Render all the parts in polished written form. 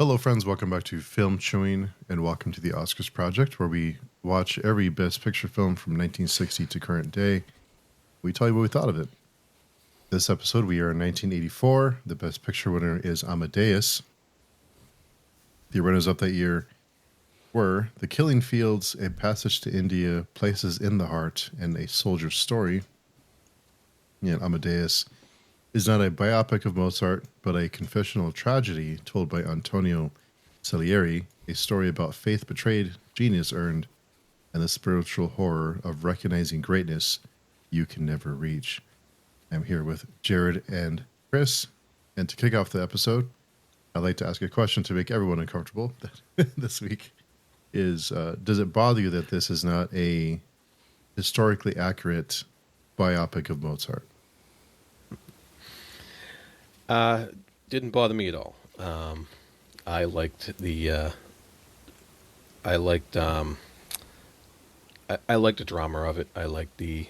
Hello, friends. Welcome back to Film Chewing, and welcome to the Oscars Project, where we watch every Best Picture film from 1960 to current day. We tell you what we thought of it. This episode, we are in 1984. The Best Picture winner is Amadeus. The runners-up that year were The Killing Fields, A Passage to India, Places in the Heart, and A Soldier's Story. And Amadeus is not a biopic of Mozart, but a confessional tragedy told by Antonio Salieri, a story about faith betrayed, genius earned, and the spiritual horror of recognizing greatness you can never reach. I'm here with Jared and Chris, and to kick off the episode, I'd like to ask a question to make everyone uncomfortable this week. Does it bother you that this is not a historically accurate biopic of Mozart? Didn't bother me at all. I liked I liked the drama of it. I liked the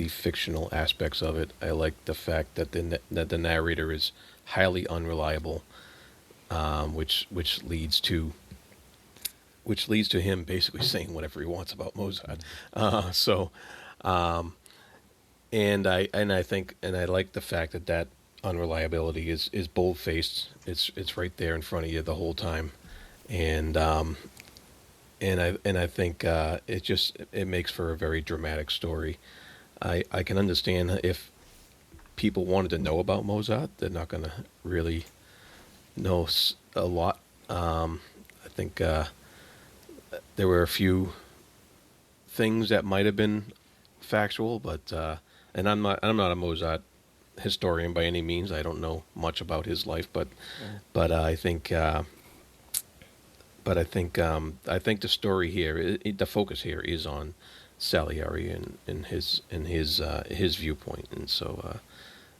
fictional aspects of it. I liked the fact that the narrator is highly unreliable, which leads to him basically saying whatever he wants about Mozart. And I like the fact that unreliability is bold-faced. It's right there in front of you the whole time, and I think it makes for a very dramatic story. I can understand if people wanted to know about Mozart, they're not going to really know a lot. I think there were a few things that might have been factual, but and I'm not a Mozart historian by any means. I don't know much about his life, but I think the story here, the focus here is on Salieri and his viewpoint, and so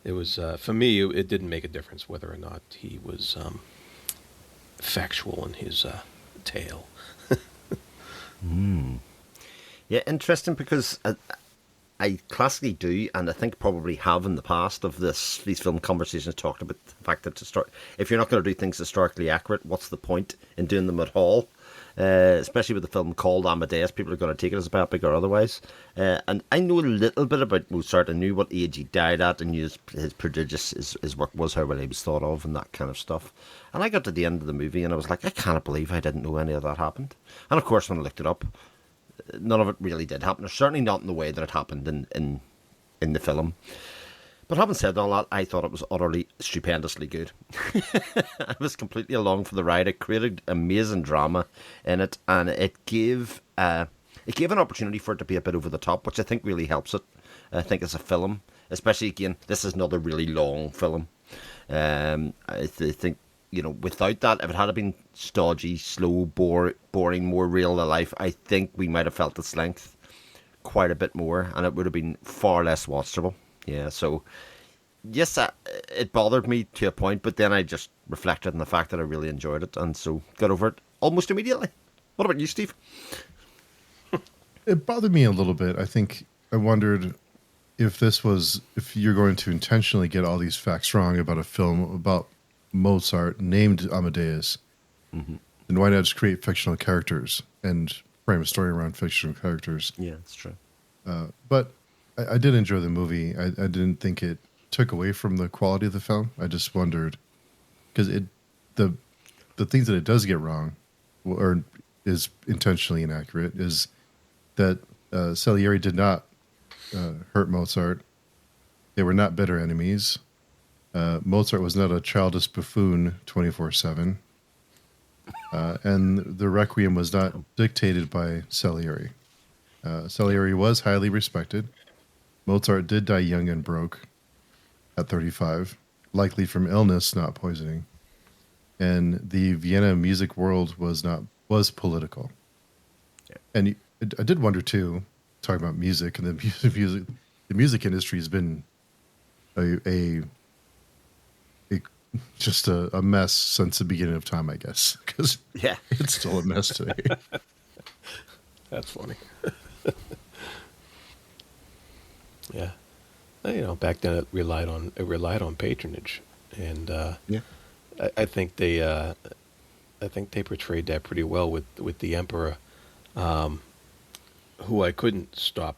it was for me. It didn't make a difference whether or not he was factual in his tale. Yeah, interesting because I classically do, and I think probably have in the past of these film conversations talked about the fact that if you're not going to do things historically accurate, what's the point in doing them at all? Especially with the film called Amadeus, people are going to take it as a biopic or otherwise. And I know a little bit about Mozart. I knew what age he died at, and knew his prodigious his work was, how well he was thought of, and that kind of stuff. And I got to the end of the movie, and I was like, I can't believe I didn't know any of that happened. And of course, when I looked it up, none of it really did happen. Or certainly not in the way that it happened in the film. But having said all that, I thought it was utterly stupendously good. I was completely along for the ride. It created amazing drama in it, and it gave an opportunity for it to be a bit over the top, which I think really helps it. I think as a film, especially again, this is another really long film. I think, without that, if it had been stodgy, slow, boring, more real to life, I think we might have felt its length quite a bit more, and it would have been far less watchable. Yeah, so yes, it bothered me to a point, but then I just reflected on the fact that I really enjoyed it, and so got over it almost immediately. What about you, Steve? It bothered me a little bit. I wondered if you're going to intentionally get all these facts wrong about a film about Mozart named Amadeus, then why not just create fictional characters and frame a story around fictional characters? Yeah, that's true. But I did enjoy the movie. I didn't think it took away from the quality of the film. I just wondered, because the things that it does get wrong, or is intentionally inaccurate, is that Salieri did not hurt Mozart. They were not bitter enemies. Mozart was not a childish buffoon 24/7. And the Requiem was not dictated by Salieri. Salieri was highly respected. Mozart did die young and broke at 35, likely from illness, not poisoning. And the Vienna music world was political. Yeah. And I did wonder too, talking about music and the music industry has been just a mess since the beginning of time, I guess, because it's still a mess today. That's funny. Yeah, back then it relied on patronage, and I think they I think they portrayed that pretty well with the emperor, who I couldn't stop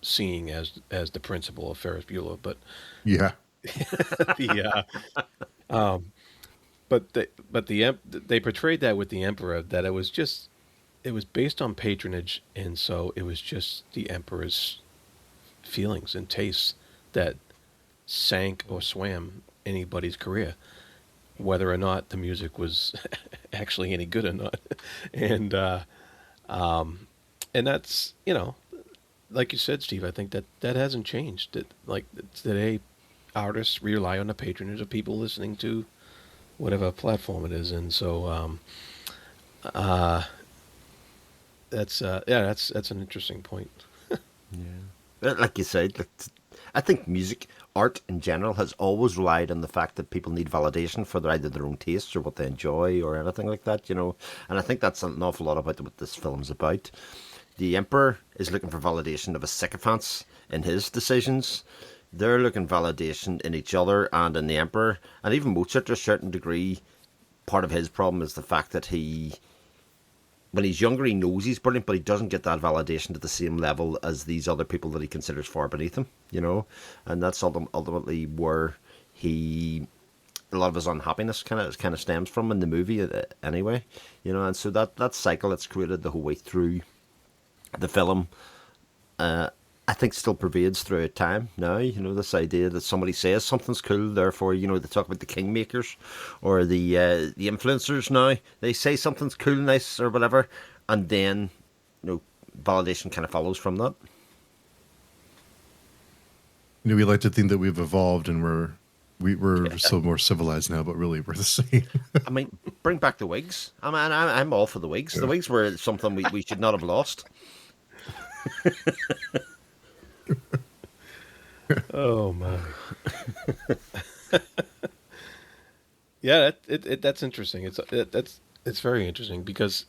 seeing as the principal of Ferris Bueller, but Yeah. the they portrayed that with the emperor, that it was based on patronage, and so it was just the emperor's feelings and tastes that sank or swam anybody's career, whether or not the music was actually any good or not. and and that's, like you said, Steve, I think that hasn't changed. Like today, artists rely on the patronage of people listening to whatever platform it is, and so uh, that's an interesting point. Yeah. Like you said, like, I think music, art in general, has always relied on the fact that people need validation for either their own tastes or what they enjoy or anything like that, And I think that's an awful lot about what this film's about. The Emperor is looking for validation of his sycophants in his decisions. They're looking validation in each other and in the Emperor. And even Mozart, to a certain degree, part of his problem is the fact that when he's younger, he knows he's brilliant, but he doesn't get that validation to the same level as these other people that he considers far beneath him. And that's ultimately where a lot of his unhappiness kind of stems from in the movie, anyway. And so that cycle that's created the whole way through the film, I think still pervades throughout time now. This idea that somebody says something's cool, therefore, they talk about the kingmakers or the influencers now. They say something's cool, nice, or whatever, and then, validation kind of follows from that. We like to think that we've evolved and we're so more civilized now, but really we're the same. I mean, bring back the wigs. I'm all for the wigs. Yeah. The wigs were something we should not have lost. Oh my! Yeah, that's interesting. It's very interesting because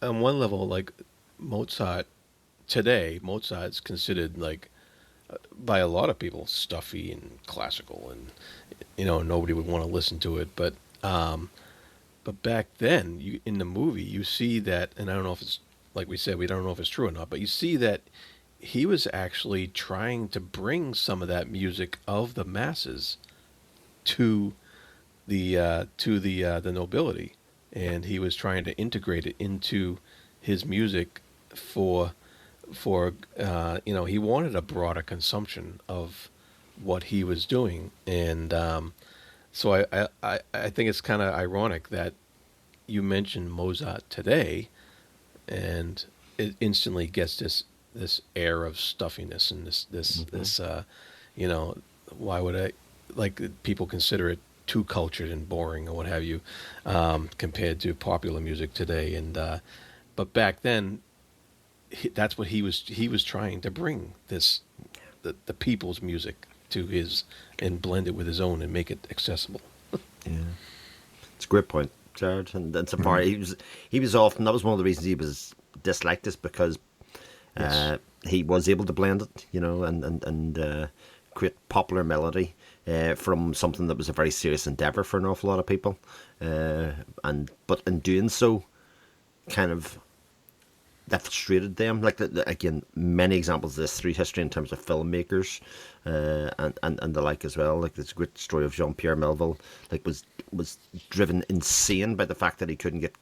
on one level, like Mozart's considered like by a lot of people stuffy and classical, and nobody would want to listen to it. But back then, in the movie, you see that, and I don't know if it's like we said, we don't know if it's true or not, but you see that he was actually trying to bring some of that music of the masses to the nobility, and he was trying to integrate it into his music for he wanted a broader consumption of what he was doing, and so I think it's kind of ironic that you mentioned Mozart today, and it instantly gets this air of stuffiness and this why would I, like, people consider it too cultured and boring or what have you, compared to popular music today, and but back then that's what he was trying to bring the people's music to his, and blend it with his own and make it accessible. Yeah, it's a great point, Jared. And that's a part he was often, that was one of the reasons he was disliked, is because he was able to blend it, and create popular melody from something that was a very serious endeavor for an awful lot of people, but in doing so, kind of that frustrated them. Like again, many examples of this through history in terms of filmmakers, and the like as well. Like there's a great story of Jean-Pierre Melville, like was driven insane by the fact that he couldn't get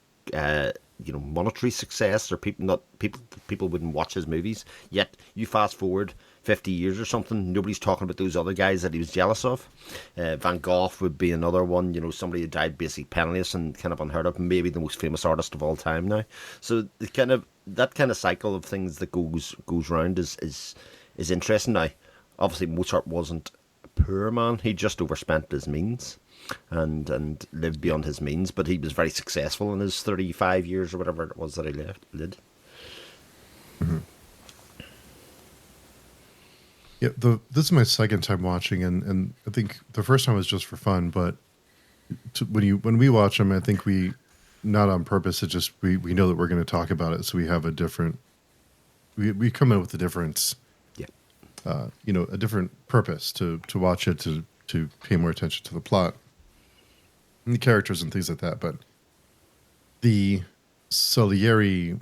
monetary success, or people wouldn't watch his movies. Yet you fast forward 50 years or something, nobody's talking about those other guys that he was jealous of. Van Gogh would be another one, somebody who died basically penniless and kind of unheard of, maybe the most famous artist of all time now. So that kind of cycle of things that goes round is interesting. Now, obviously Mozart wasn't a poor man, he just overspent his means and lived beyond his means, but he was very successful in his 35 years or whatever it was that he lived. Mm-hmm. Yeah, this is my second time watching, and I think the first time was just for fun, but when we watch them, I think we, not on purpose, it just we know that we're going to talk about it, so we have a different, we come in with a different, a different purpose to watch it, to pay more attention to the plot and the characters and things like that. But the Salieri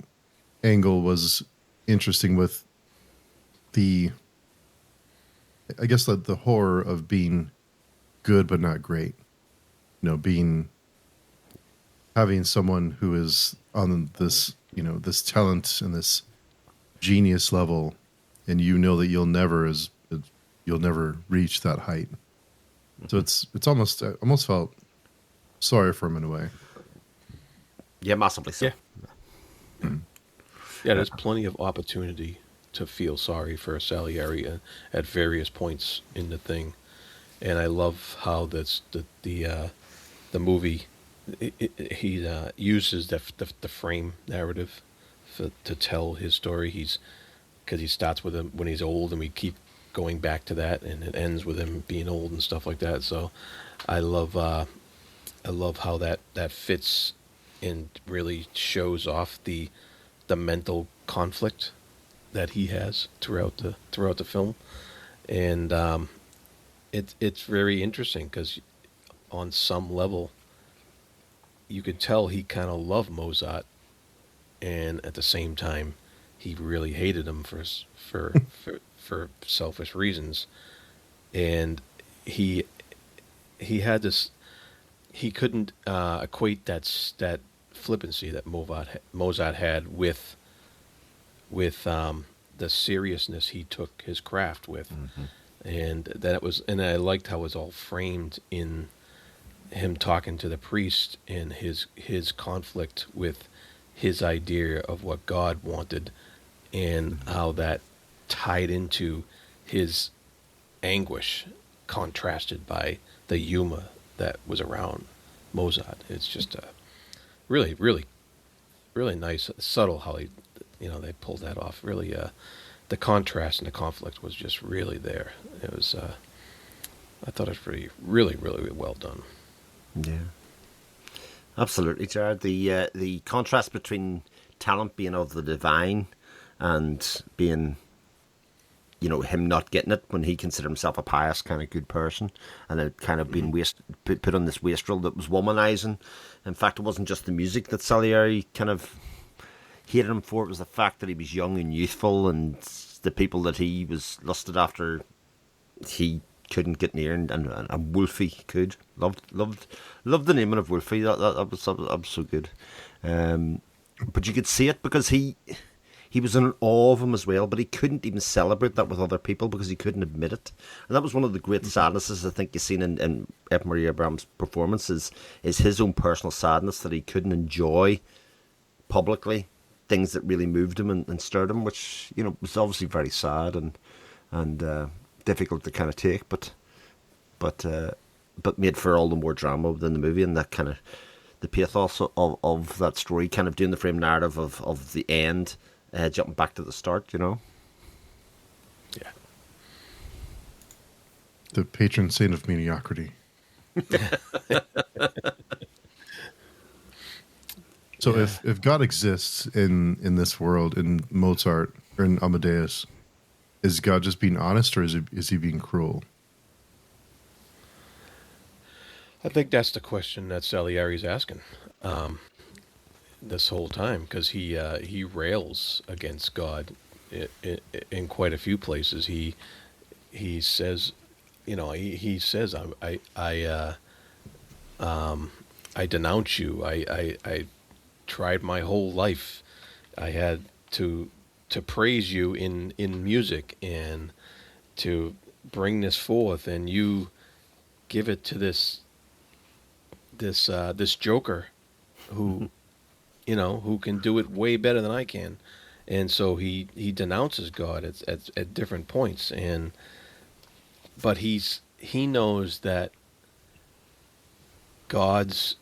angle was interesting with the, I guess, the horror of being good but not great. Being having someone who is on this, this talent and this genius level, and that you'll never reach that height. So it's almost, I almost felt sorry for him in a way. Yeah, massively so. Yeah. Yeah, there's plenty of opportunity to feel sorry for Salieri at various points in the thing, and I love how the movie he uses the frame narrative to tell his story. Because he starts with him when he's old, and we keep going back to that, and it ends with him being old and stuff like that. So I love how that fits and really shows off the mental conflict that he has throughout the film, and it's very interesting because on some level you could tell he kind of loved Mozart, and at the same time he really hated him for selfish reasons, and he had this. He couldn't equate that flippancy that Mozart had with the seriousness he took his craft with, and I liked how it was all framed in him talking to the priest and his conflict with his idea of what God wanted, and how that tied into his anguish, contrasted by the humor that was around Mozart. It's just really, really, really nice, subtle how they pulled that off. Really, the contrast and the conflict was just really there. It was, I thought it was really, really well done. Yeah, absolutely, Jared. The contrast between talent being of the divine and being, him not getting it when he considered himself a pious kind of good person, and it kind of being put on this wastrel that was womanizing. In fact, it wasn't just the music that Salieri kind of hated him for. It was the fact that he was young and youthful, and the people that he was lusted after, he couldn't get near, and Wolfie could. Loved the naming of Wolfie. That was so good. But you could see it because he was in awe of him as well, but he couldn't even celebrate that with other people because he couldn't admit it. And that was one of the great sadnesses I think you've seen in Ed Marie Abraham's performances, is his own personal sadness that he couldn't enjoy publicly things that really moved him and stirred him, which was obviously very sad and difficult to kind of take, but made for all the more drama within the movie, and that kind of the pathos of that story, kind of doing the frame narrative of the end, jumping back to the start. Yeah. The patron saint of mediocrity. So Yeah. if God exists in this world, in Mozart or in Amadeus, is God just being honest, or is he being cruel? I think that's the question that Salieri's asking this whole time, because he rails against God in quite a few places. He says, he says, I denounce you. I tried my whole life. I had to praise you in music and to bring this forth, and you give it to this joker who who can do it way better than I can. And so he denounces God at different points, but he knows that gods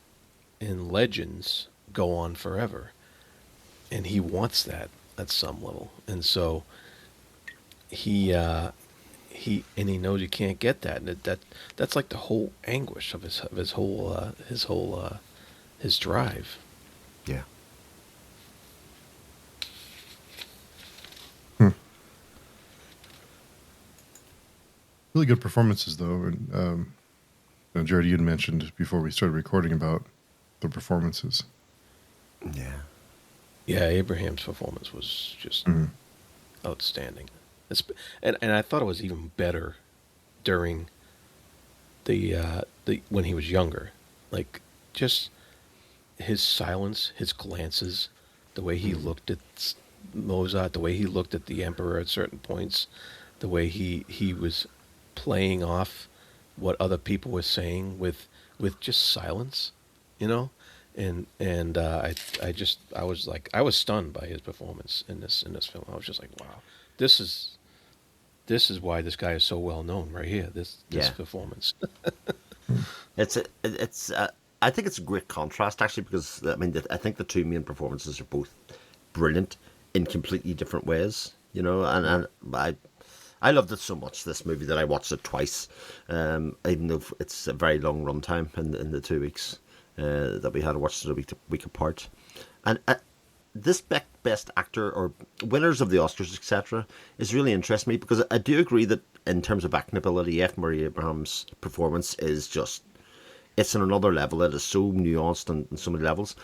and legends go on forever, and he wants that at some level, and so he knows he can't get that, and that's like the whole anguish of his drive. Yeah. Really good performances, though. And Jared, you had mentioned before we started recording about the performances. Yeah. Yeah, Abraham's performance was just Mhm. outstanding. And I thought it was even better during the when he was younger, like just his silence, his glances, the way he looked at Mozart, the way he looked at the emperor at certain points, the way he was playing off what other people were saying with just silence, you know, I was like I was stunned by his performance in this film. I was just like, wow, this is this is why this guy is so well known right here. This Yeah. performance. It's I think it's a great contrast actually because I mean I think the two main performances are both brilliant in completely different ways, you know, and I loved it so much this movie that I watched it twice, even though it's a very long runtime in the 2 weeks that we had watched it a week apart, and this best actor or winners of the Oscars, etc., is really interesting me because I do agree that in terms of acting ability, F. Murray Abraham's performance is just it's on another level. It is so nuanced on so many levels,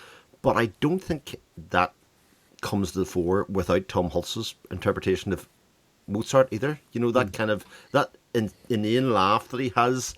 but I don't think that comes to the fore without Tom Hulce's interpretation of Mozart either. You know that kind of that inane laugh that he has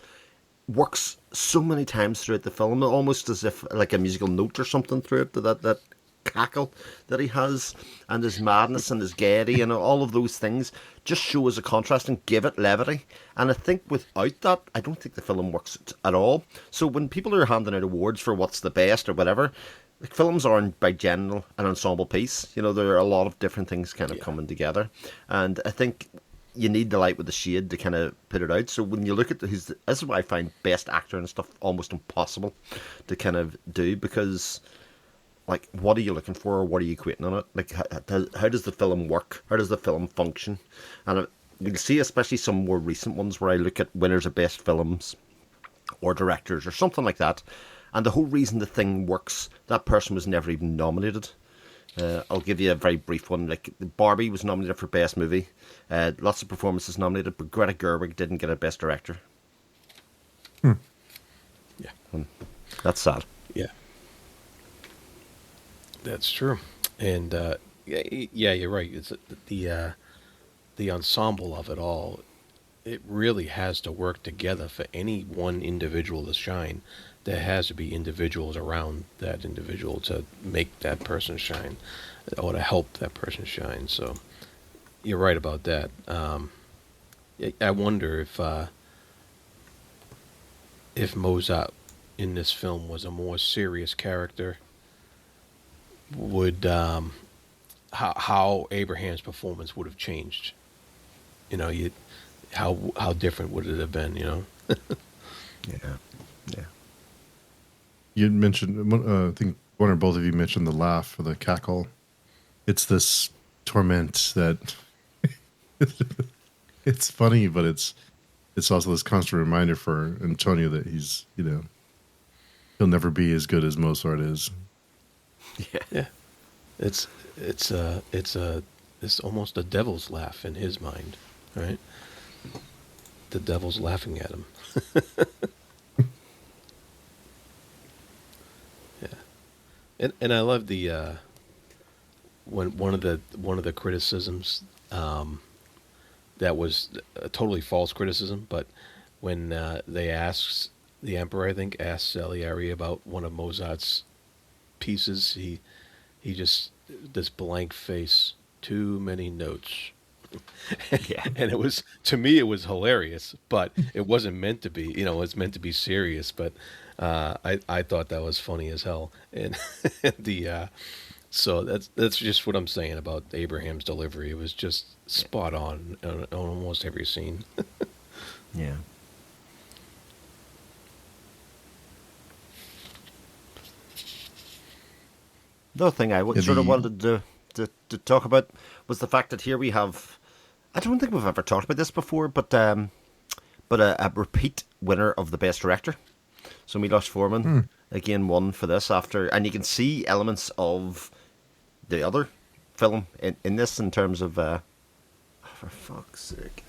works so many times throughout the film, almost as if like a musical note or something through it. That cackle that he has, and his madness and his gaiety and all of those things just show as a contrast and give it levity. And I think without that, I don't think the film works at all. So when people are handing out awards for what's the best or whatever, like films aren't by general an ensemble piece. You know, there are a lot of different things kind of Yeah. coming together, and I think you need the light with the shade to kind of put it out. So when you look at this is why I find best actor and stuff almost impossible to kind of do because like what are you looking for or what are you equating on it, like how does the film work, how does the film function, and you'll see especially some more recent ones where I look at winners of best films or directors or something like that, and the whole reason the thing works, that person was never even nominated. I'll give you a very brief one. Like Barbie was nominated for best movie, lots of performances nominated, but Greta Gerwig didn't get a best director. Yeah. That's sad. Yeah. That's true, and yeah, you're right. It's the ensemble of it all. It really has to work together for any one individual to shine. There has to be individuals around that individual to make that person shine, or to help that person shine. So you're right about that. I wonder if Mozart in this film was a more serious character, would how Abraham's performance would have changed. You know, how different would it have been? You know. Yeah, yeah, You mentioned, I think one or both of you mentioned the laugh or the cackle. It's this torment that it's funny, but it's also this constant reminder for Antonio that he's, he'll never be as good as Mozart is. yeah. Yeah, it's it's almost a devil's laugh in his mind, right? The devil's laughing at him. Yeah, and I love the when one of the criticisms that was a totally false criticism, but when they asked the emperor, I think, asked Salieri about one of Mozart's pieces, he just this blank face, too many notes. Yeah. And it was, to me it was hilarious, but it wasn't meant to be, you know, it's meant to be serious, but I thought that was funny as hell. And the so that's just what I'm saying about Abraham's delivery. It was just spot on almost every scene. Yeah. Another thing I Yeah, sort of wanted to talk about was the fact that here we have. I don't think we've ever talked about this before, but a repeat winner of the best director. So Milos Forman again won for this after, and you can see elements of the other film in this in terms of. For fuck's sake.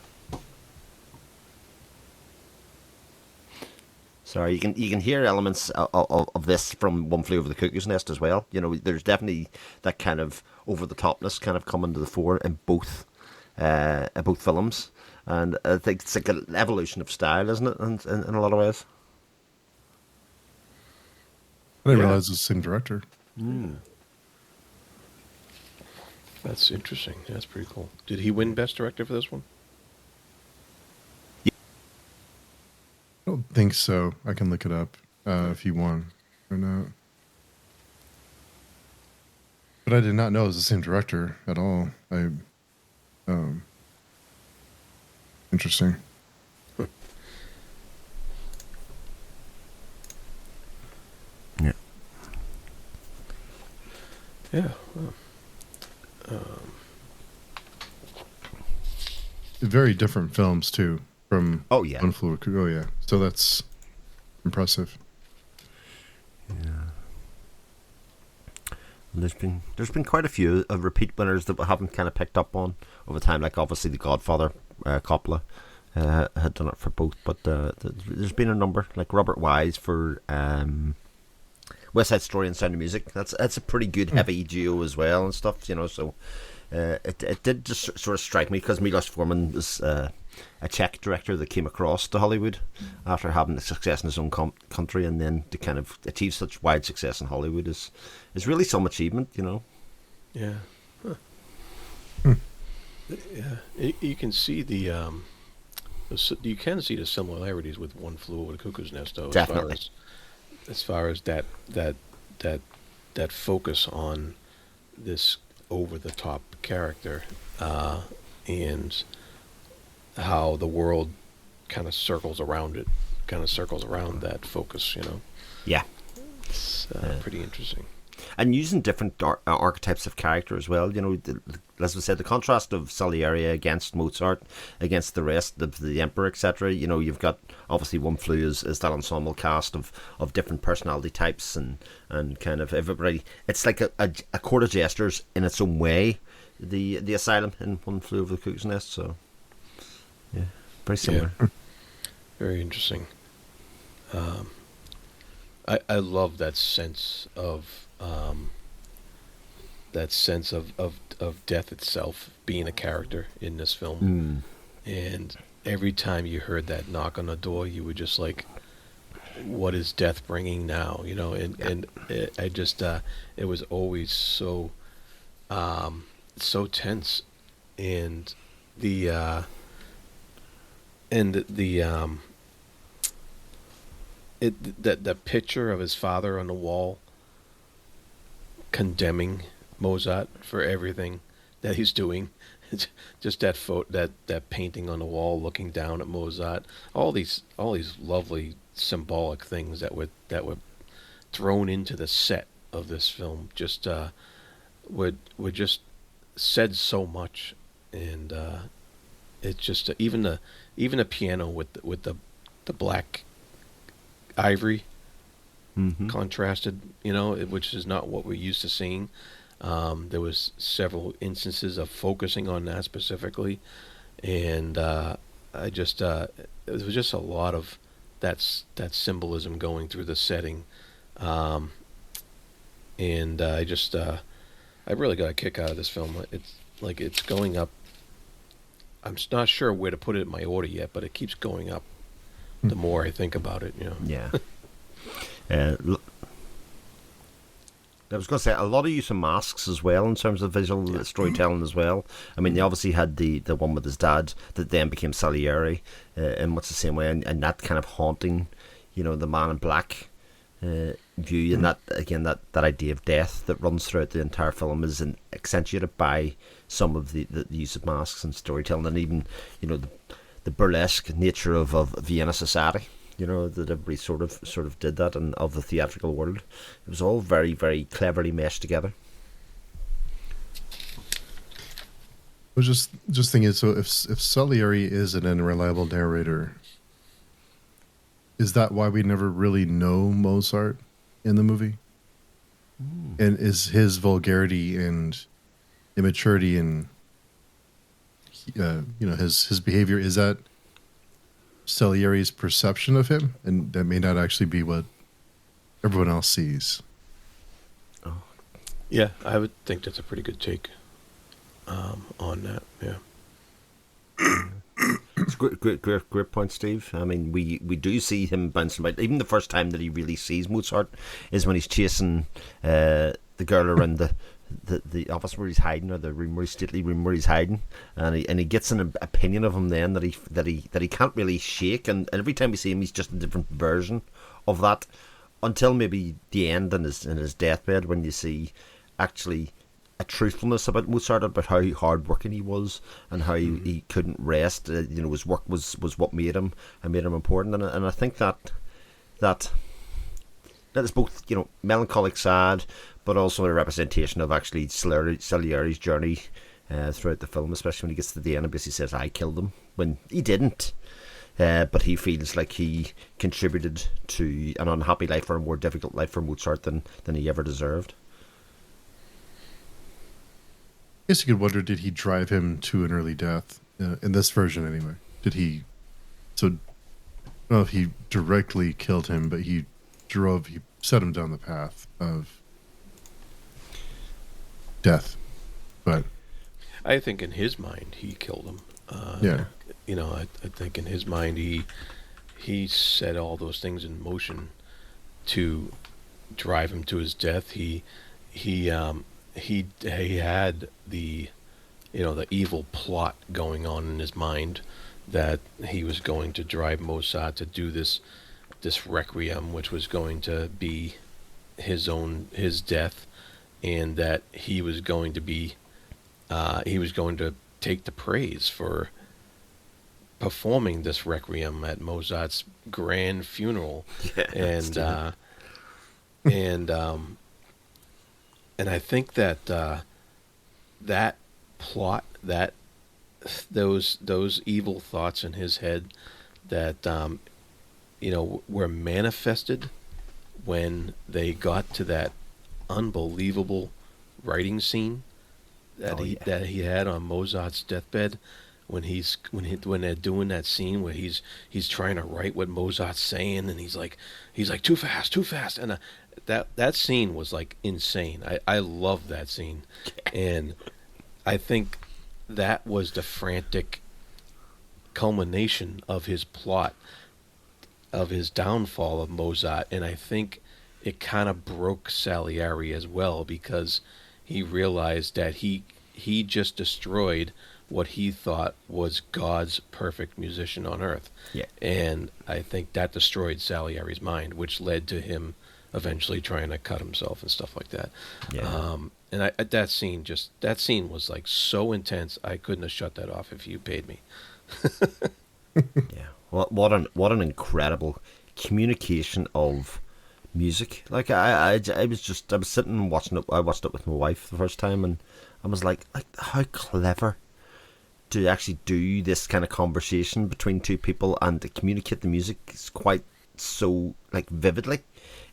Sorry, you can hear elements of this from One Flew Over the Cuckoo's Nest as well. You know, there's definitely that kind of over the topness kind of coming to the fore in both films, and I think it's like an evolution of style, isn't it? In a lot of ways. I didn't Yeah. realize it was the same director. That's interesting. That's pretty cool. Did he win Best Director for this one? I don't think so. I can look it up if you want or not. But I did not know it was the same director at all. Interesting. Yeah. Yeah. Very different films too from Oh, yeah. One Flew Over the Cuckoo. Oh yeah. So that's impressive. There's been quite a few repeat winners that we haven't kind of picked up on over time. Like obviously the Godfather, Coppola had done it for both, but there's been a number like Robert Wise for West Side Story and Sound of Music. That's a pretty good heavy duo as well and stuff. You know, so it did just sort of strike me because Milos Forman was a Czech director that came across to Hollywood after having success in his own country, and then to kind of achieve such wide success in Hollywood is really some achievement, you know. Yeah. Yeah. You can see you can see the similarities with One Flew Over the Cuckoo's Nest, though. Definitely. As far as that focus on this over the top character, and how the world kind of circles around it, kind of circles around that focus. You know, Yeah. it's pretty interesting. And using different archetypes of character as well. You know, as we said, the contrast of Salieri against Mozart, against the rest of the Emperor, etc. You know, you've got obviously One Flew is that ensemble cast of different personality types and kind of everybody. It's like a court of jesters in its own way. The asylum in One Flew Over the Cuckoo's Nest. So yeah, very similar. Yeah. Very interesting. I love that sense of death itself being a character in this film. And every time you heard that knock on the door, you were just like, what is death bringing now? You know, and I just it was always so tense, and the picture of his father on the wall condemning Mozart for everything that he's doing. It's just that painting on the wall looking down at Mozart. All these lovely symbolic things that were thrown into the set of this film just were just said so much, and it just even the piano with the black ivory contrasted, you know, which is not what we're used to seeing. There was several instances of focusing on that specifically, and I just it was just a lot of that symbolism going through the setting, and I really got a kick out of this film. It's going up. I'm not sure where to put it in my order yet, but it keeps going up the more I think about it. You know. Yeah. I was going to say a lot of use of masks as well in terms of visual storytelling as well. I mean, they obviously had the one with his dad that then became Salieri in much the same way, and that kind of haunting, you know, the man in black view, and that again that idea of death that runs throughout the entire film is accentuated by some of the use of masks and storytelling, and even, you know, the burlesque nature of Vienna society. You know, that everybody sort of did that, and of the theatrical world. It was all very, very cleverly meshed together. I was just thinking, so if Salieri is an unreliable narrator, is that why we never really know Mozart in the movie? And is his vulgarity and immaturity and you know, his behavior, is that Salieri's perception of him, and that may not actually be what everyone else sees. Yeah, I would think that's a pretty good take on that. Yeah. It's great point, Steve. I mean, we do see him bouncing about. Even the first time that he really sees Mozart is when he's chasing the girl around the office where he's hiding, or the room where stately room where he's hiding, and he gets an opinion of him then that he can't really shake, and every time we see him, he's just a different version of that, until maybe the end in his deathbed, when you see actually a truthfulness about Mozart, about how hard working he was, and how he couldn't rest. His work was what made him important, and I think that is both melancholic, sad, but also a representation of actually Salieri's journey throughout the film, especially when he gets to the end and basically says, "I killed him," when he didn't. But he feels like he contributed to an unhappy life, or a more difficult life for Mozart than he ever deserved. I guess you could wonder, did he drive him to an early death? In this version, anyway. Did he... So, I don't know if he directly killed him, but he set him down the path of death. But I think in his mind, he killed him. yeah. I think in his mind, he set all those things in motion to drive him to his death. He had the evil plot going on in his mind, that he was going to drive Mozart to do this requiem, which was going to be his death, and that he was going to take the praise for performing this requiem at Mozart's grand funeral. Yeah, and I think that that plot, that those evil thoughts in his head, that were manifested when they got to that unbelievable writing scene that he had on Mozart's deathbed, when they're doing that scene where he's trying to write what Mozart's saying, and he's like too fast, and that scene was like insane. I love that scene, and I think that was the frantic culmination of his plot, of his downfall of Mozart, and I think it kind of broke Salieri as well, because he realized that he just destroyed what he thought was God's perfect musician on earth. Yeah. And I think that destroyed Salieri's mind, which led to him eventually trying to cut himself and stuff like that. Yeah. And that scene was like so intense, I couldn't have shut that off if you paid me. Yeah. What an incredible communication of music. Like I was sitting and watching it. I watched it with my wife the first time, and I was like how clever to actually do this kind of conversation between two people and to communicate the music is quite so like vividly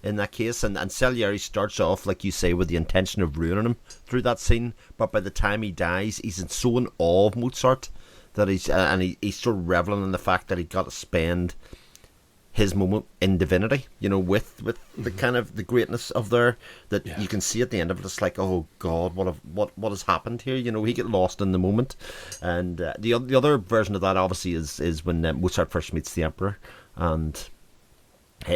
in that case. And Salieri starts off, like you say, with the intention of ruining him through that scene, but by the time he dies, he's so in awe of Mozart that he's sort of reveling in the fact that he got to spend his moment in divinity, with the kind of the greatness of there that you can see at the end of it. It's like, oh God, what has happened here? He get lost in the moment. And the other version of that obviously is when Mozart first meets the emperor, and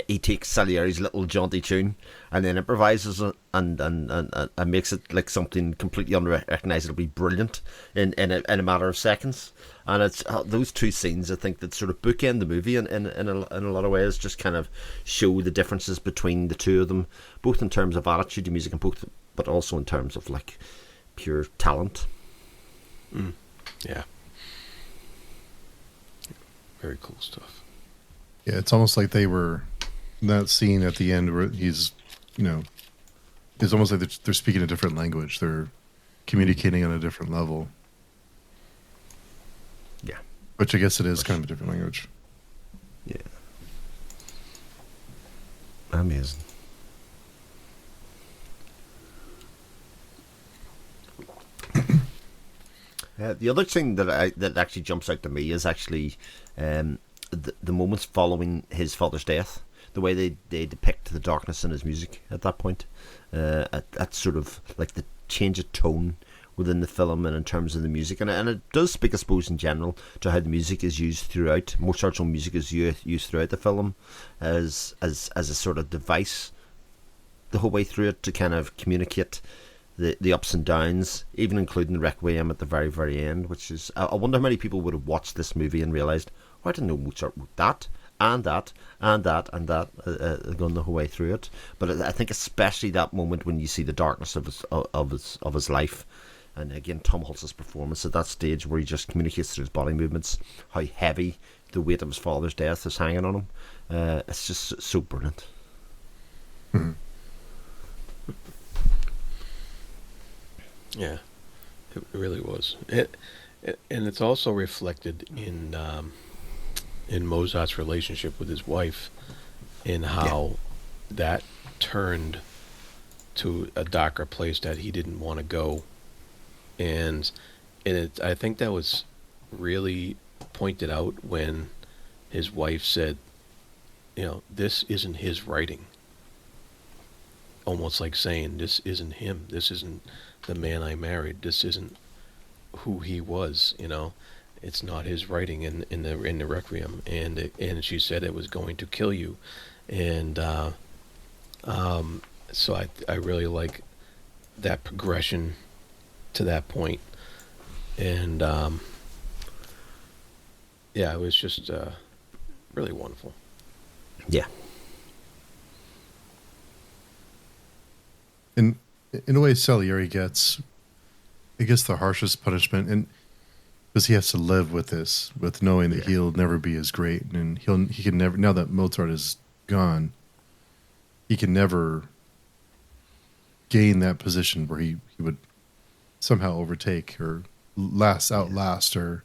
he takes Salieri's little jaunty tune and then improvises it and makes it like something completely unrecognisably brilliant in a matter of seconds. And it's those two scenes, I think, that sort of bookend the movie in a lot of ways, just kind of show the differences between the two of them, both in terms of attitude to music but also in terms of like pure talent. Yeah. Very cool stuff. Yeah, it's almost like they were in that scene at the end where he's, it's almost like they're speaking a different language. They're communicating on a different level. Yeah. Which I guess it is kind of a different language. Yeah. Amazing. The other thing that actually jumps out to me is actually the moments following his father's death, the way they depict the darkness in his music at that point, at sort of like the change of tone within the film and in terms of the music, and it does speak, I suppose, in general to how the music is used throughout. Mozart's own music is used throughout the film as a sort of device the whole way through it to kind of communicate the ups and downs, even including the Requiem at the very, very end, which is, I wonder how many people would have watched this movie and realised, oh, I didn't know Mozart wrote that, and that, and that, and that, going the whole way through it. But I think especially that moment when you see the darkness of his life, and again, Tom Hulce's performance at that stage where he just communicates through his body movements how heavy the weight of his father's death is hanging on him. It's just so brilliant. Mm-hmm. Yeah, it really was. And it's also reflected in Mozart's relationship with his wife, in how that turned to a darker place that he didn't want to go, and I think that was really pointed out when his wife said, this isn't his writing. Almost like saying, this isn't him. This isn't the man I married. This isn't who he was. It's not his writing in the Requiem. And she said it was going to kill you. And so I really like that progression to that point. And it was just really wonderful. Yeah. In a way, Salieri gets, I guess, the harshest punishment, and because he has to live with this, with knowing that he'll never be as great, and he can never. Now that Mozart is gone, he can never gain that position where he would somehow overtake or outlast or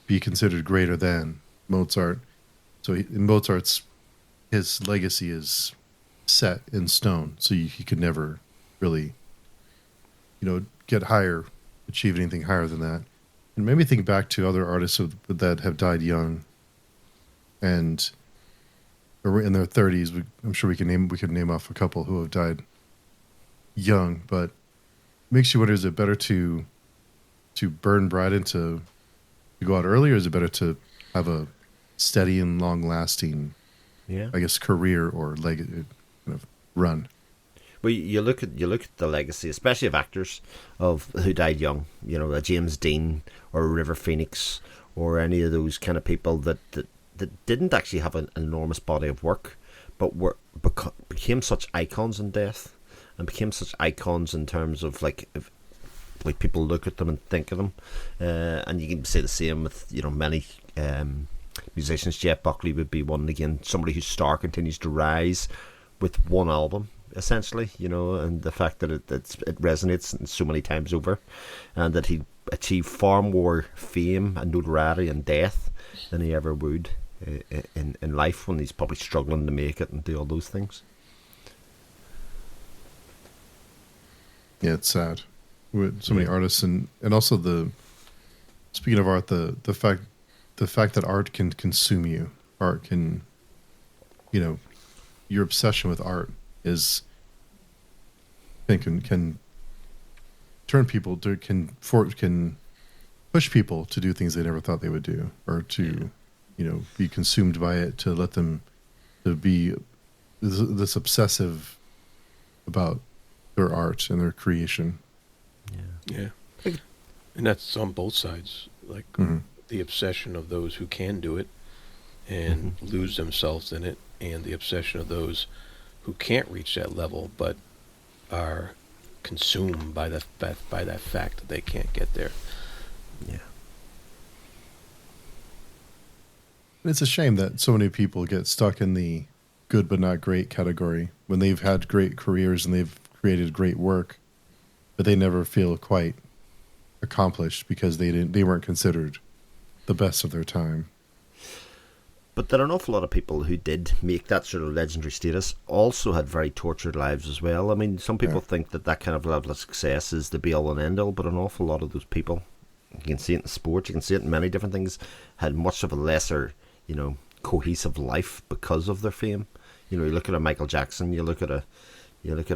be considered greater than Mozart. So in Mozart's, his legacy is set in stone, so he could never really, get higher, achieve anything higher than that. And made me think back to other artists that have died young, and or in their 30s. I'm sure we could name off a couple who have died young, but it makes you wonder: is it better to burn bright and to go out early, or is it better to have a steady and long-lasting, I guess, career or kind of run? Well, you look at the legacy, especially of actors who died young. A James Dean or a River Phoenix or any of those kind of people that didn't actually have an enormous body of work, but became such icons in death, and became such icons in terms of like people look at them and think of them. And you can say the same with many musicians. Jeff Buckley would be one, again, somebody whose star continues to rise with one album, essentially, and the fact that it resonates so many times over, and that he achieved far more fame and notoriety in death than he ever would in life, when he's probably struggling to make it and do all those things. Yeah, it's sad with so many artists, and also speaking of art, the fact that art can consume you, art can, your obsession with art can turn people to can push people to do things they never thought they would do, or to be consumed by it, to let them to be this obsessive about their art and their creation. Yeah. And that's on both sides, like the obsession of those who can do it and lose themselves in it, and the obsession of those who can't reach that level but are consumed by that fact that they can't get there. Yeah. It's a shame that so many people get stuck in the good but not great category when they've had great careers and they've created great work, but they never feel quite accomplished because they weren't considered the best of their time. But there are an awful lot of people who did make that sort of legendary status also had very tortured lives as well. I mean, some people think that kind of level of success is the be-all and end-all, but an awful lot of those people, you can see it in sport, you can see it in many different things, had much of a lesser cohesive life because of their fame. You look at a Michael Jackson, you look at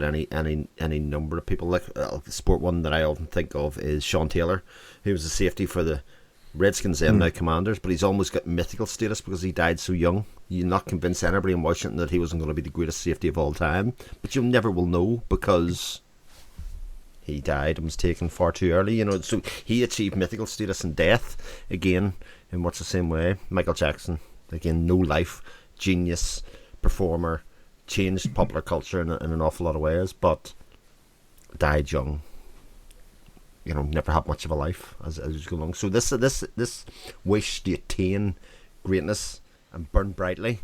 any number of people. Like the sport one that I often think of is Sean Taylor, who was the safety for the Redskins, them now Commanders, but he's almost got mythical status because he died so young. You're not convince anybody in Washington that he wasn't going to be the greatest safety of all time, but you never will know because he died and was taken far too early. So he achieved mythical status in death again in much the same way. Michael Jackson, again, no life, genius, performer, changed popular culture in an awful lot of ways, but died young. Never had much of a life as you go along. So this wish to attain greatness and burn brightly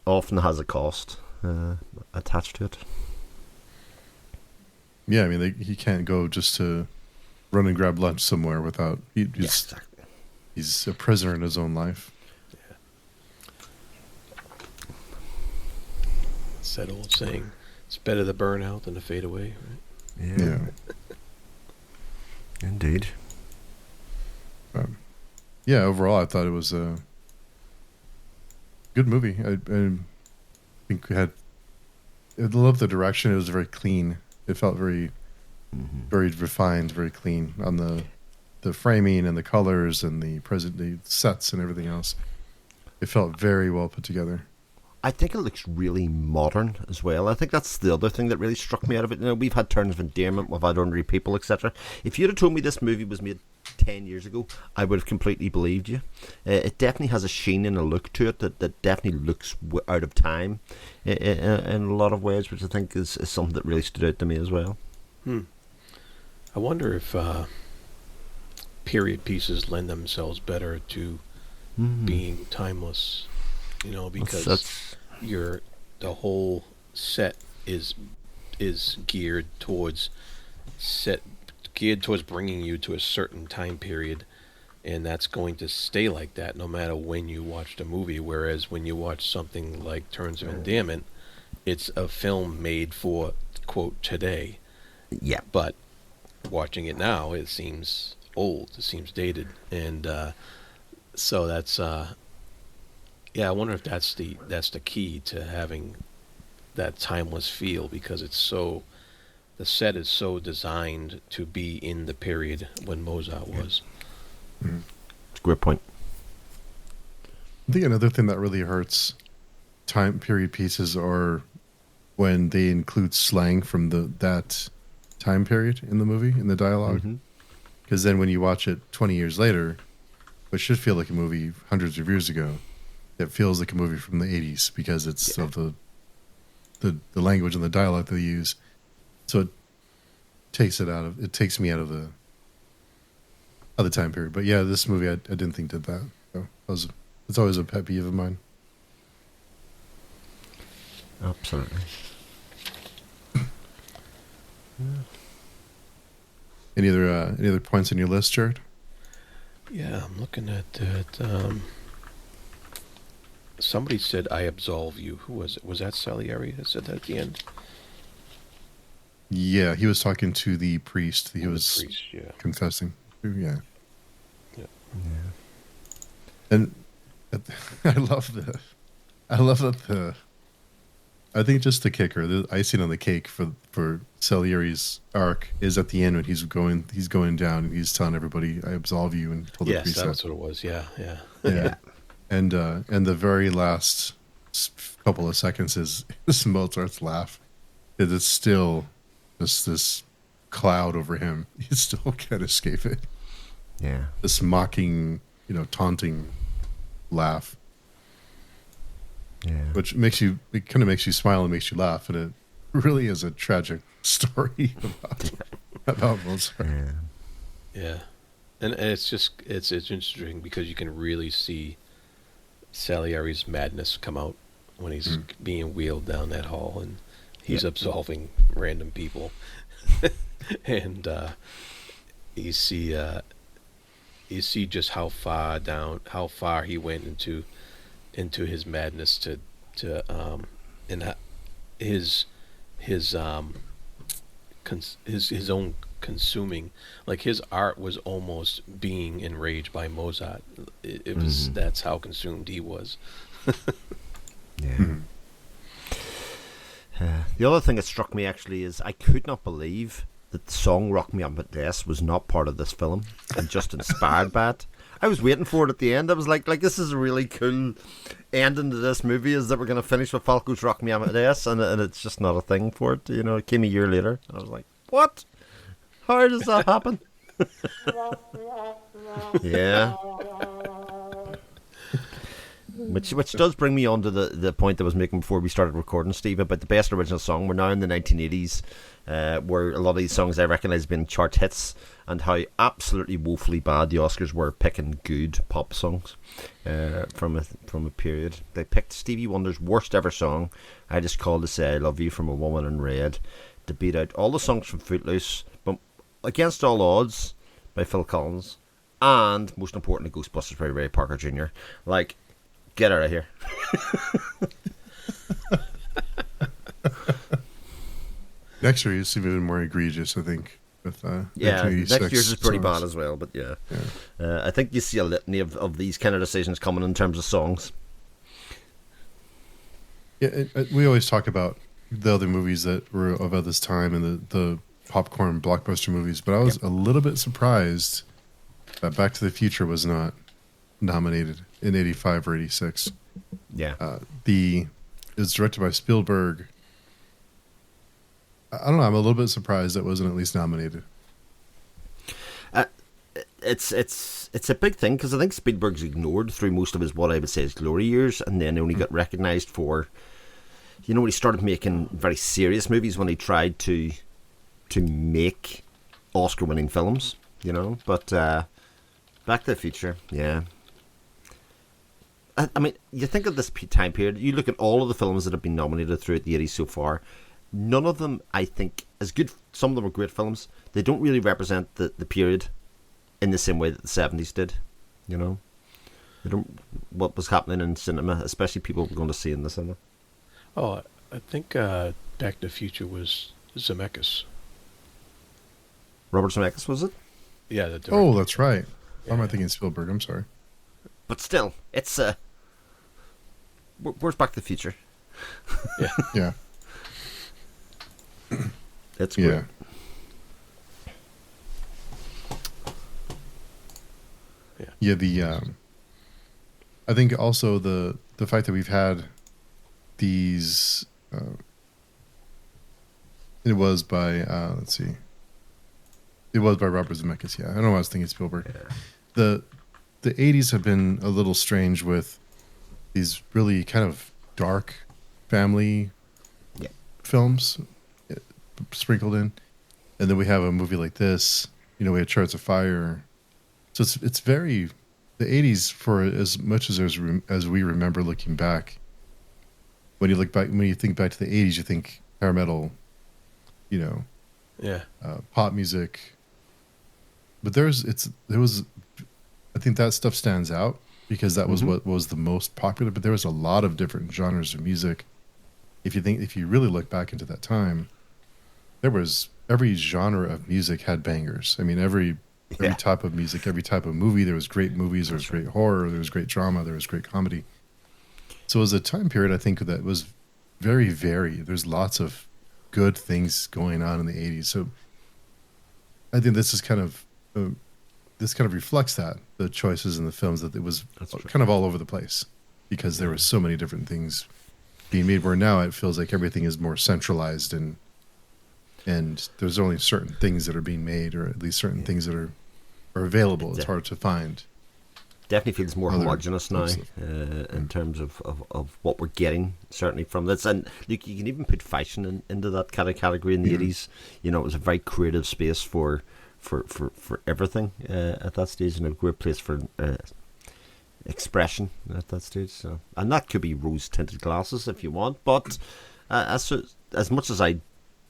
often has a cost attached to it. Yeah, I mean, he can't go just to run and grab lunch somewhere without. Exactly. He's a prisoner in his own life. Yeah. It's that old saying: "It's better to burn out than to fade away." Right? Yeah. Indeed. Yeah, overall, I thought it was a good movie. I think I loved the direction. It was very clean. It felt very, very refined, very clean on the framing and the colors and the sets and everything else. It felt very well put together. I think it looks really modern as well. I think that's the other thing that really struck me out of it. We've had terms of endearment, we've had ordinary people, etc. If you'd have told me this movie was made 10 years ago, I would have completely believed you. It definitely has a sheen and a look to it that definitely looks out of time in a lot of ways, which I think is something that really stood out to me as well. I wonder if period pieces lend themselves better to being timeless. Because the whole set is geared towards bringing you to a certain time period, and that's going to stay like that no matter when you watch the movie. Whereas when you watch something like Terms of Endearment, it's a film made for quote today. Yeah. But watching it now, it seems old. It seems dated, and so that's. Yeah, I wonder if that's the key to having that timeless feel, because the set is so designed to be in the period when Mozart was. Mm-hmm. It's a great point. I think another thing that really hurts time period pieces are when they include slang from that time period in the movie, in the dialogue. Because then when you watch it 20 years later, which should feel like a movie hundreds of years ago, it feels like a movie from the 80s because it's of the language and the dialogue they use. So it takes me out of the other time period. But yeah, this movie I didn't think did that. So it's always a pet peeve of mine. Absolutely. Any other points on your list, Jared? Yeah, I'm looking at it. Somebody said, "I absolve you." Who was it? Was that Salieri that said that at the end? Yeah, he was talking to the priest. He was the priest, yeah. Confessing. Yeah. Yeah. And I love that I think just the kicker, the icing on the cake for Salieri's arc is at the end when he's going down and he's telling everybody, "I absolve you," and told the priest. Yes, that's what it was. Yeah. Yeah. And the very last couple of seconds is Mozart's laugh. It's still just this cloud over him. He still can't escape it. Yeah. This mocking, taunting laugh. Yeah. Which it kind of makes you smile and makes you laugh, and it really is a tragic story about Mozart. Yeah. And it's interesting because you can really see Salieri's madness come out when he's being wheeled down that hall and he's absolving random people. And you see just how far he went into his madness and his own consuming. Like his art was almost being enraged by Mozart. It was that's how consumed he was. Yeah. Mhm. The other thing that struck me actually is I could not believe that the song "Rock Me Amadeus" was not part of this film and just inspired by it. I was waiting for it at the end. I was like this is a really cool ending to this movie. Is that we're going to finish with Falco's "Rock Me Amadeus" and it's just not a thing for it. You know, it came a year later. I was like, what? How does that happen? Yeah. Which does bring me on to the point I was making before we started recording, Steve, about the best original song. We're now in the 1980s, where a lot of these songs I recognise have been chart hits, and how absolutely woefully bad the Oscars were picking good pop songs from a period. They picked Stevie Wonder's worst ever song, "I Just Called to Say I Love You" from A Woman in Red, to beat out all the songs from Footloose, but Against All Odds by Phil Collins, and most importantly, Ghostbusters by Ray Parker Jr. Like, get out of here. Next year is even more egregious, I think. With Yeah, 1986 next year's is pretty songs. bad as well, but yeah. I think you see a litany of these kind of decisions coming in terms of songs. Yeah, we always talk about the other movies that were of this time and the popcorn blockbuster movies, but I was a little bit surprised that Back to the Future was not nominated in 85 or 86. Yeah. It was directed by Spielberg. I don't know. I'm a little bit surprised that wasn't at least nominated. It's a big thing because I think Spielberg's ignored through most of his, what I would say, his glory years, and then only got recognised for, when he started making very serious movies when he tried to make Oscar-winning films, But Back to the Future, yeah. I mean, you think of this time period, you look at all of the films that have been nominated throughout the 80s so far, none of them, I think, as good. Some of them are great films. They don't really represent the period in the same way that the 70s did, They don't, what was happening in cinema, especially people going to see in the cinema. Oh, I think Back to the Future was Zemeckis. Robert Zemeckis, was it? Yeah, the director. Oh, that's right. Why am I Yeah. thinking Spielberg? I'm sorry. But still, it's where's Back to the Future? Yeah. Yeah. It's great. Yeah. Yeah, I think also the fact that we've had these it was by let's see. It was by Robert Zemeckis, yeah. I don't know why I was thinking Spielberg. Yeah. The 80s have been a little strange with these really kind of dark family films sprinkled in. And then we have a movie like this, we have Chariots of Fire. So it's very, the 80s, for as much as we remember looking back, when you think back to the 80s, you think hair metal, Yeah. pop music. But I think that stuff stands out because that was what was the most popular. But there was a lot of different genres of music. If you really look back into that time, there was every genre of music had bangers. I mean, every type of music, every type of movie. There was great movies. There was great horror. There was great drama. There was great comedy. So it was a time period, I think, that was very varied. There's lots of good things going on in the 80s. So I think this is kind of reflects that, the choices in the films, that it was kind of all over the place because there were so many different things being made, where now it feels like everything is more centralized and there's only certain things that are being made, or at least certain things that are available. It's hard to find. Definitely feels more homogenous now in terms of what we're getting, certainly from this. And you can even put fashion into that kind of category in the 80s. It was a very creative space for everything at that stage, and a great place for expression at that stage. So, and that could be rose-tinted glasses if you want. But as much as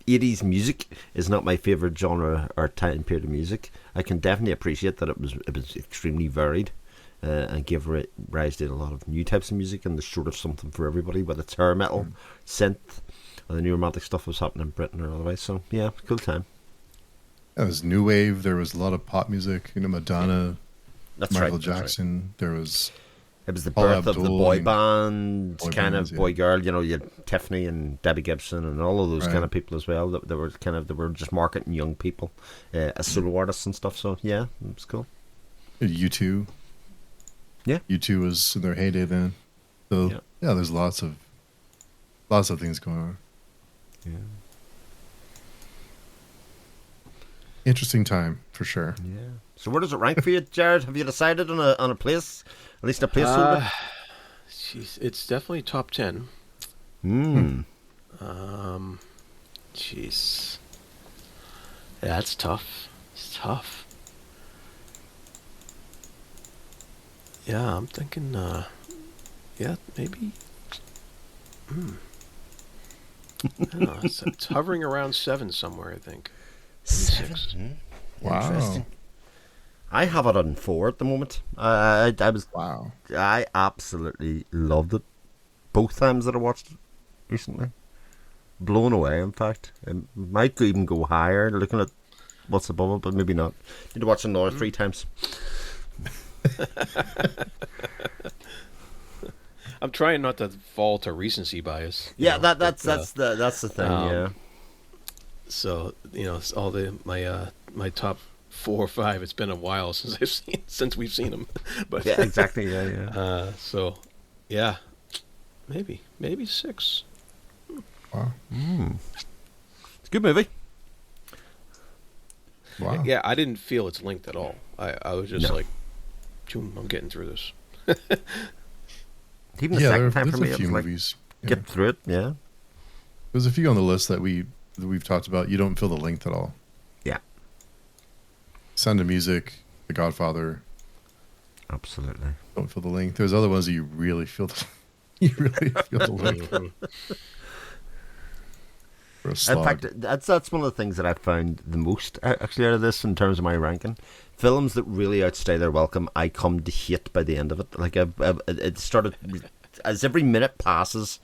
80s music is not my favourite genre or time period of music, I can definitely appreciate that it was extremely varied. And gave rise to a lot of new types of music, and there's sort of something for everybody, whether it's hair metal, synth, or the new romantic stuff was happening in Britain or otherwise. So yeah, cool time. That was new wave. There was a lot of pop music. Madonna, That's Michael right. That's right. Jackson. There was It was the Paul birth of the Abdul boy and band, boy kind bands, of yeah. boy girl. You had Tiffany and Debbie Gibson and all of those Right. kind of people as well. That they were just marketing young people as solo artists and stuff. So yeah, it was cool. U2. Yeah. U2 was in their heyday then. So yeah, there's lots of things going on. Yeah. Interesting time for sure. Yeah. So where does it rank for you, Jared? Have you decided on a place, at least a placeholder? Jeez, it's definitely top 10. Jeez. Yeah, it's tough. It's tough. Yeah, I'm thinking, yeah, maybe. I don't know, it's hovering around 7 somewhere, I think. Maybe 6. Wow. Interesting. I have it on 4 at the moment. Wow. I absolutely loved it. Both times that I watched it recently. Blown away, in fact. It might even go higher looking at what's above it, but maybe not. Need to watch it another 3 times. I'm trying not to fall to recency bias. Yeah, that's the thing, yeah. So, it's all my top 4 or 5. It's been a while since we've seen them. But Yeah, exactly, yeah. so, yeah, maybe 6. Wow. It's a good movie. Wow. Yeah, I didn't feel it's linked at all. I was just like, "Choom, I'm getting through this." Even the second time there's for me, a it few was like, movies. get through it, yeah. There's a few on the list that we've talked about. You don't feel the length at all. Yeah. Sound of Music, The Godfather. Absolutely. Don't feel the length. There's other ones that you really feel the length. For a In slog. fact, that's one of the things that I found the most actually out of this in terms of my ranking. Films that really outstay their welcome, I come to hate by the end of it. Like it started as every minute passes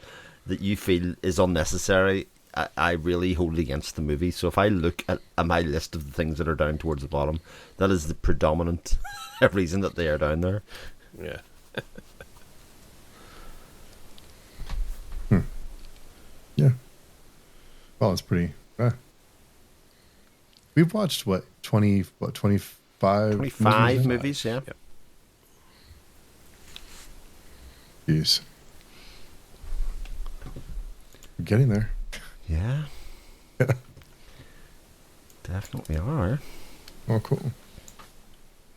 that you feel is unnecessary. I really hold it against the movie. So if I look at my list of the things that are down towards the bottom, that is the predominant reason that they are down there. Yeah. Yeah. Well, it's pretty. We've watched 25 25 movies, yeah. Yep. Jeez. We're getting there. Yeah. Definitely are. Oh, cool.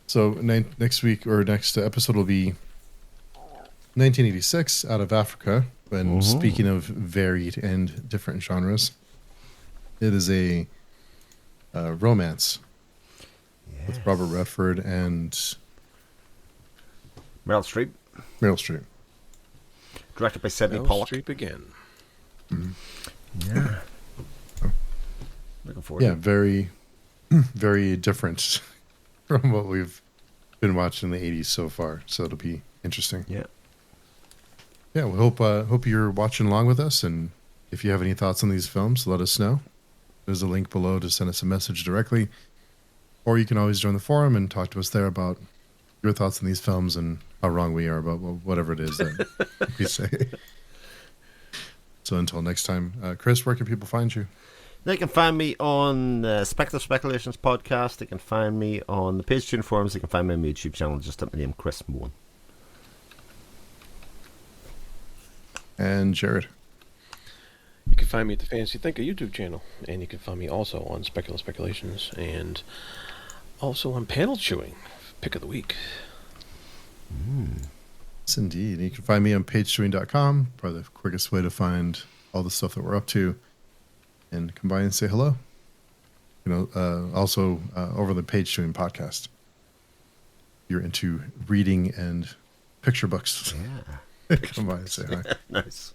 So next week or next episode will be 1986 Out of Africa. And speaking of varied and different genres, it is a romance with Robert Redford and Meryl Streep, Meryl Streep. directed by Sidney Meryl Pollack. Streep again. Yeah. Looking forward Yeah, to it. very, very different from what we've been watching in the 80s so far. So it'll be interesting. Yeah. Yeah, we hope you're watching along with us, and if you have any thoughts on these films, let us know. There's a link below to send us a message directly, or you can always join the forum and talk to us there about your thoughts on these films and how wrong we are about whatever it is that we say. So until next time, Chris, where can people find you? They can find me on Speculative Speculations podcast. They can find me on the Page Tune forums. They can find me on my YouTube channel. Just at my name, Chris Moen. And Jared. You can find me at the Fantasy Thinker YouTube channel, and you can find me also on Speculative Speculations and also on Panel Chewing, Pick of the Week. Yes, indeed. You can find me on pagechewing.com, probably the quickest way to find all the stuff that we're up to and come by and say hello. Also over the Page Chewing podcast. You're into reading and picture books. Yeah. Come by and say hi. Nice.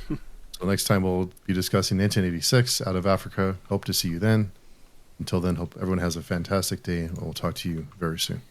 So next time we'll be discussing 1986 Out of Africa. Hope to see you then. Until then, hope everyone has a fantastic day, and we'll talk to you very soon.